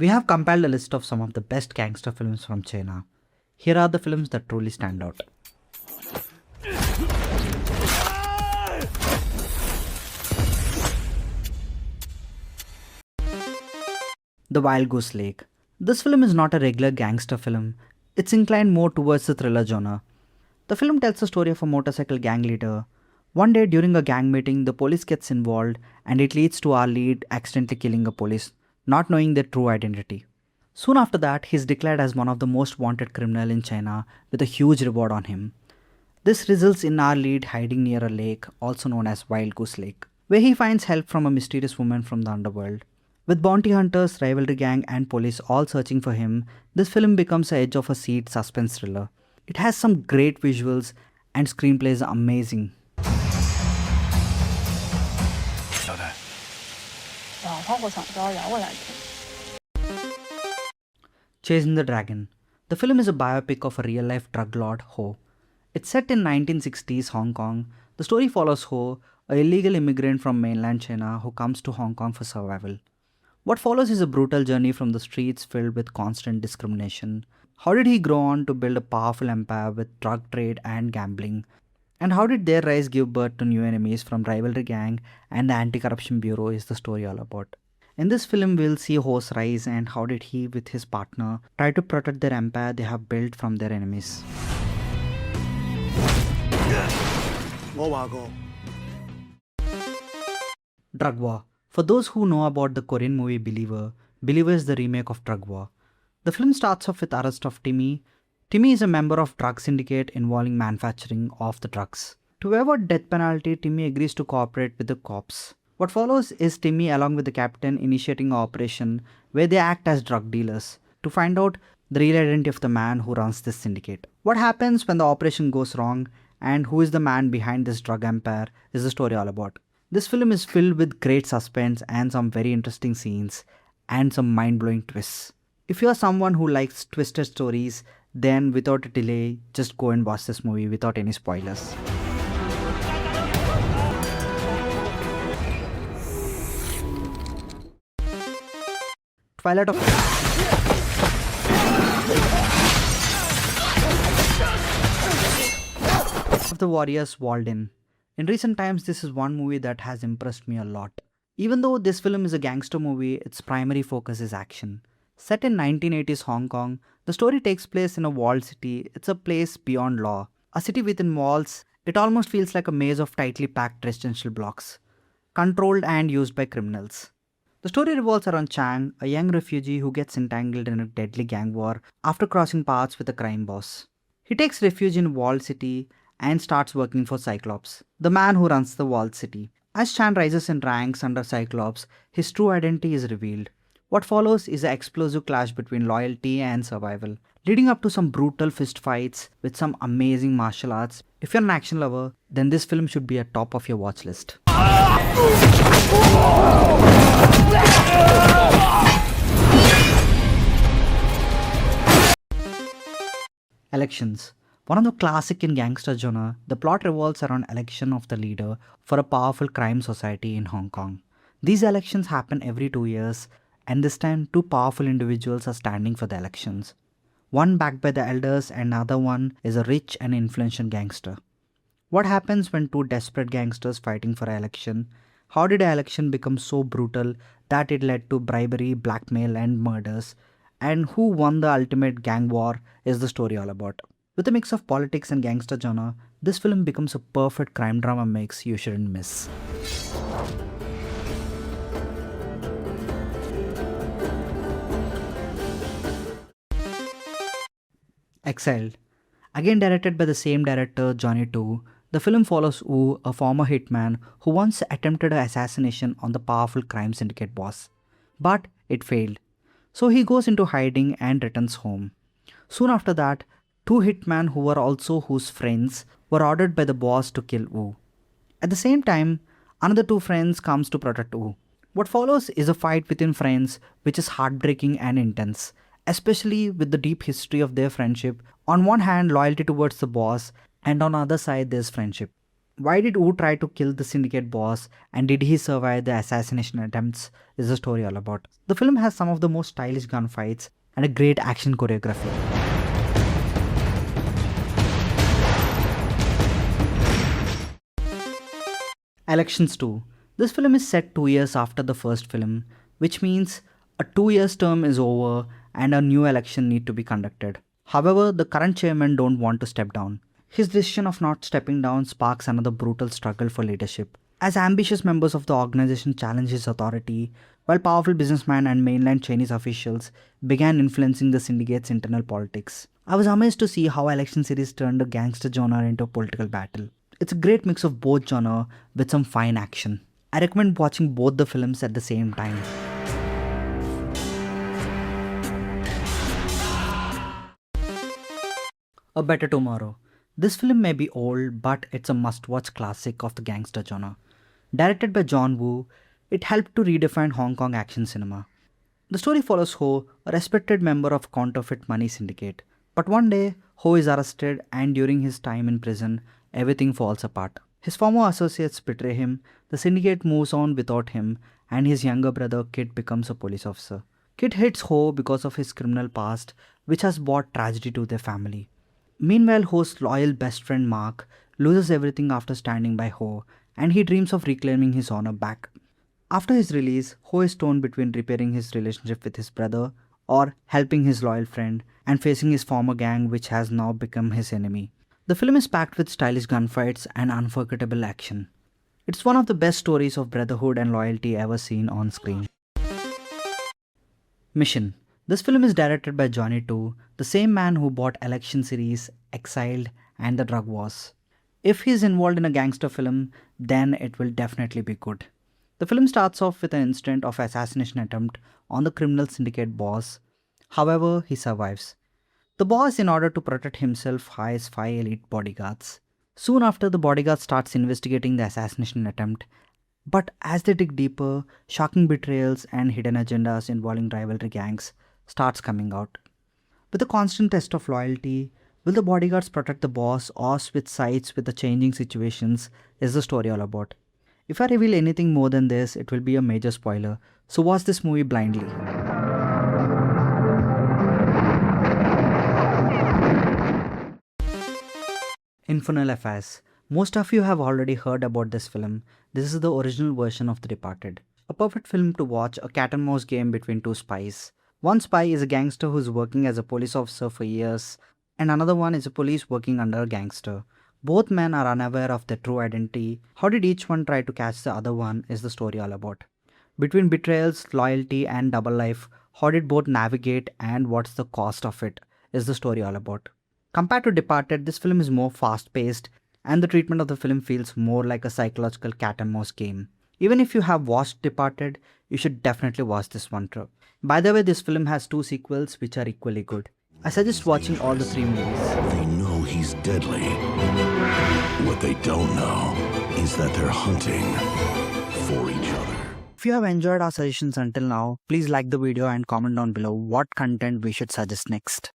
We have compiled a list of some of the best gangster films from China. Here are the films that truly stand out. The Wild Goose Lake. This film is not a regular gangster film. It's inclined more towards the thriller genre. The film tells the story of a motorcycle gang leader. One day during a gang meeting, the police gets involved and it leads to our lead accidentally killing a police, not knowing their true identity. Soon after that, he is declared as one of the most wanted criminal in China with a huge reward on him. This results in our lead hiding near a lake, also known as Wild Goose Lake, where he finds help from a mysterious woman from the underworld. With bounty hunters, rivalry gang and police all searching for him, this film becomes the edge of a seat suspense thriller. It has some great visuals and screenplay is amazing. Chasing the Dragon. The film is a biopic of a real-life drug lord, Ho. It's set in 1960s Hong Kong. The story follows Ho, an illegal immigrant from mainland China who comes to Hong Kong for survival. What follows is a brutal journey from the streets filled with constant discrimination. How did he grow on to build a powerful empire with drug trade and gambling? And how did their rise give birth to new enemies from rivalry gang and the anti-corruption bureau is the story all about. In this film, we'll see Ho's rise and how did he with his partner try to protect their empire they have built from their enemies. Drug War. For those who know about the Korean movie Believer, Believer is the remake of Drug War. The film starts off with arrest of Timmy. Timmy is a member of drug syndicate involving manufacturing of the drugs. To avoid death penalty, Timmy agrees to cooperate with the cops. What follows is Timmy along with the captain initiating an operation where they act as drug dealers to find out the real identity of the man who runs this syndicate. What happens when the operation goes wrong and who is the man behind this drug empire is the story all about. This film is filled with great suspense and some very interesting scenes and some mind-blowing twists. If you are someone who likes twisted stories, then without a delay, just go and watch this movie without any spoilers. Twilight of the Warriors Walden. In recent times, this is one movie that has impressed me a lot. Even though this film is a gangster movie, its primary focus is action. Set in 1980s Hong Kong, the story takes place in a walled city. It's a place beyond law. A city within walls, it almost feels like a maze of tightly packed residential blocks, controlled and used by criminals. The story revolves around Chang, a young refugee who gets entangled in a deadly gang war after crossing paths with a crime boss. He takes refuge in a walled city and starts working for Cyclops, the man who runs the walled city. As Chan rises in ranks under Cyclops, his true identity is revealed. What follows is an explosive clash between loyalty and survival, leading up to some brutal fistfights with some amazing martial arts. If you're an action lover, then this film should be at top of your watch list. Elections. One of the classic in gangster genre, the plot revolves around election of the leader for a powerful crime society in Hong Kong. These elections happen every 2 years, and this time two powerful individuals are standing for the elections. One backed by the elders and another one is a rich and influential gangster. What happens when two desperate gangsters fighting for an election? How did an election become so brutal that it led to bribery, blackmail and murders? And who won the ultimate gang war is the story all about. With a mix of politics and gangster genre, this film becomes a perfect crime drama mix you shouldn't miss. Exiled. Again directed by the same director Johnny Tu, the film follows Wu, a former hitman who once attempted an assassination on the powerful crime syndicate boss. But it failed. So he goes into hiding and returns home. Soon after that, two hitmen who were also Wu's friends were ordered by the boss to kill Wu. At the same time, another two friends comes to protect Wu. What follows is a fight within friends which is heartbreaking and intense, especially with the deep history of their friendship. On one hand, loyalty towards the boss, and on the other side, there's friendship. Why did Wu try to kill the syndicate boss, and did he survive the assassination attempts is the story all about. The film has some of the most stylish gunfights and a great action choreography. Elections 2. This film is set 2 years after the first film, which means a 2 years term is over and a new election need to be conducted. However, the current chairman don't want to step down. His decision of not stepping down sparks another brutal struggle for leadership, as ambitious members of the organization challenge his authority, while powerful businessmen and mainland Chinese officials began influencing the syndicate's internal politics. I was amazed to see how election series turned the gangster genre into a political battle. It's a great mix of both genre with some fine action. I recommend watching both the films at the same time. A Better Tomorrow. This film may be old, but it's a must-watch classic of the gangster genre. Directed by John Woo, it helped to redefine Hong Kong action cinema. The story follows Ho, a respected member of counterfeit money syndicate. But one day, Ho is arrested, and during his time in prison, everything falls apart. His former associates betray him, the syndicate moves on without him, and his younger brother Kid becomes a police officer. Kid hates Ho because of his criminal past, which has brought tragedy to their family. Meanwhile, Ho's loyal best friend Mark loses everything after standing by Ho, and he dreams of reclaiming his honor back. After his release, Ho is torn between repairing his relationship with his brother or helping his loyal friend and facing his former gang, which has now become his enemy. The film is packed with stylish gunfights and unforgettable action. It's one of the best stories of brotherhood and loyalty ever seen on screen. Mission. This film is directed by Johnny Tu, the same man who bought election series, Exiled, and The Drug Wars. If he is involved in a gangster film, then it will definitely be good. The film starts off with an incident of assassination attempt on the criminal syndicate boss. However, he survives. The boss, in order to protect himself, hires 5 elite bodyguards. Soon after, the bodyguard starts investigating the assassination attempt. But as they dig deeper, shocking betrayals and hidden agendas involving rivalry gangs starts coming out. With a constant test of loyalty, will the bodyguards protect the boss or switch sides with the changing situations is the story all about. If I reveal anything more than this, it will be a major spoiler, so watch this movie blindly. Infernal Affairs. Most of you have already heard about this film. This is the original version of The Departed. A perfect film to watch, a cat and mouse game between two spies. One spy is a gangster who's working as a police officer for years, and another one is a police working under a gangster. Both men are unaware of their true identity. How did each one try to catch the other one is the story all about. Between betrayals, loyalty, and double life, how did both navigate and what's the cost of it is the story all about. Compared to Departed, this film is more fast-paced, and the treatment of the film feels more like a psychological cat and mouse game. Even if you have watched Departed, you should definitely watch this one too. By the way, this film has 2 sequels which are equally good. I suggest watching all the 3 movies. They know he's deadly. What they don't know is that they're hunting for each other. If you have enjoyed our suggestions until now, please like the video and comment down below what content we should suggest next.